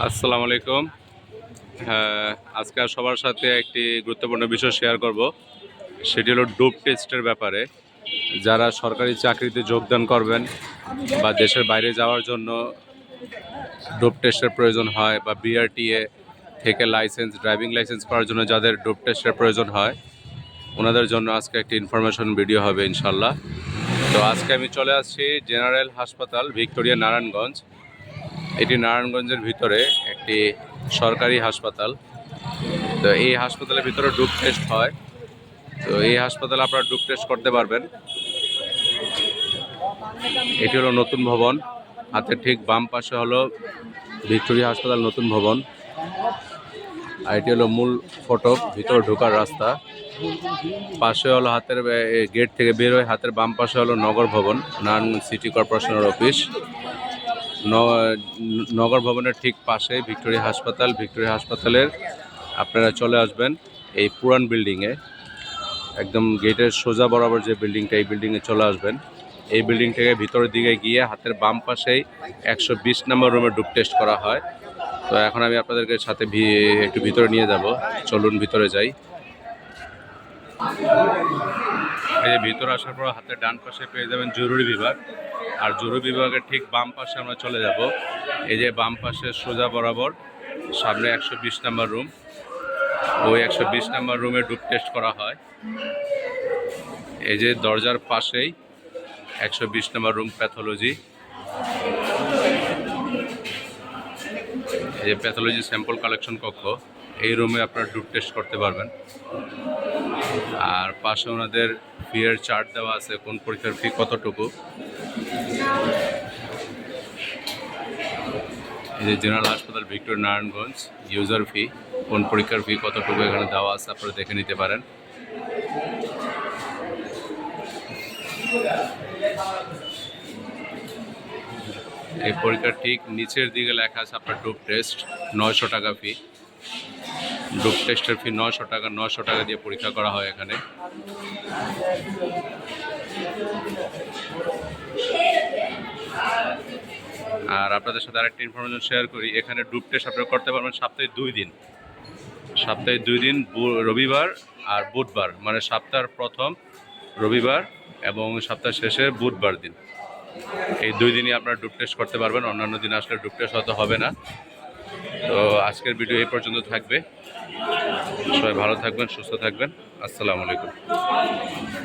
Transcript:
আসসালামু আলাইকুম। হ্যাঁ, আজকে সবার সাথে একটি গুরুত্বপূর্ণ বিষয় শেয়ার করব। সেটি হলো ডোপ টেস্টের ব্যাপারে। যারা সরকারি চাকরিতে যোগদান করবেন বা দেশের বাইরে যাওয়ার জন্য ডোপ টেস্টের প্রয়োজন হয়, বা বিআরটিএ থেকে ড্রাইভিং লাইসেন্স করার জন্য যাদের ডোপ টেস্টের প্রয়োজন হয়, ওনাদের জন্য আজকে একটি ইনফরমেশন ভিডিও হবে ইনশাল্লাহ। তো আজকে আমি চলে আসছি জেনারেল হাসপাতাল, ভিক্টোরিয়া, নারায়ণগঞ্জ। এটি নারায়ণগঞ্জের ভিতরে একটি সরকারি হাসপাতাল। তো এই হাসপাতালের ভিতরে ডোপ টেস্ট হয়। তো এই হাসপাতালে আপনারা ডোপ টেস্ট করতে পারবেন। এটি হলো নতুন ভবন। হাতের ঠিক বাম পাশে হলো ভিক্টোরিয়া হাসপাতাল নতুন ভবন, আর এটি হলো মূল ফটক, ভিতরে ঢোকার রাস্তা। পাশে হলো হাতের গেট থেকে বের হয়ে হাতের বাম পাশে হলো নগর ভবন, নারায়ণগঞ্জ সিটি কর্পোরেশনের অফিস। নগর ভবনের ঠিক পাশে ভিক্টোরিয়া হাসপাতাল। ভিক্টোরিয়া হাসপাতালের আপনারা চলে আসবেন এই পুরান বিল্ডিংয়ে, একদম গেটের সোজা বরাবর যে বিল্ডিংটা, এই বিল্ডিংয়ে চলে আসবেন। এই বিল্ডিং থেকে ভিতরের দিকে গিয়ে হাতের বাম পাশেই 120 নম্বর রুমে ডোপ টেস্ট করা হয়। তো এখন আমি আপনাদেরকে সাথে একটু ভিতরে নিয়ে যাব। চলুন ভিতরে যাই। এই যে ভিতরে আসার পর হাতের ডান পাশে পেয়ে যাবেন জরুরি বিভাগ, আর জরুরি বিভাগের ঠিক বাম পাশে আমরা চলে যাব। এই যে বাম পাশে সোজা বরাবর সামনে 120 নম্বর রুম, ওই 120 নম্বর রুমে ডোপ টেস্ট করা হয়। এই যে দরজার পাশেই 120 নম্বর রুম, প্যাথোলজি। এই যে প্যাথোলজি স্যাম্পল কালেকশন কক্ষ, এই রুমে আপনারা ডোপ টেস্ট করতে পারবেন। আর পাশে ওনাদের ফিয়ের চার্ট দেওয়া আছে, কোন পরীক্ষার ফি কতটুকু। এই যে জেনারেল হাসপাতাল ভিক্টোরিয়া, নারায়ণগঞ্জ, ইউজার ফি, কোন পরীক্ষার ফি কতটুকু এখানে দেওয়া আছে, আপনারা দেখে নিতে পারেন। এই পরীক্ষার ঠিক নিচের দিকে লেখা আছে আপনার ডোপ টেস্ট, 900 টাকা ফি। ডোপ টেস্টের ফি 900 টাকা। 900 টাকা দিয়ে পরীক্ষা করা হয় এখানে। আর আপনাদের সাথে আরেকটা ইনফরমেশন শেয়ার করি, এখানে ডোপ টেস্ট আপনারা করতে পারবেন সপ্তাহে 2 দিন। সপ্তাহে 2 দিন, রবিবার আর বুধবার, মানে সপ্তাহের প্রথম রবিবার এবং সপ্তাহ শেষে বুধবার দিন। এই 2 দিনই আপনারা ডোপ টেস্ট করতে পারবেন। অন্যান্য দিন আসলে ডোপ টেস্ট হয়তো হবে না। তো আজকের ভিডিও এই পর্যন্ত থাকবে। সবাই ভালো থাকবেন, সুস্থ থাকবেন। আসসালামু আলাইকুম।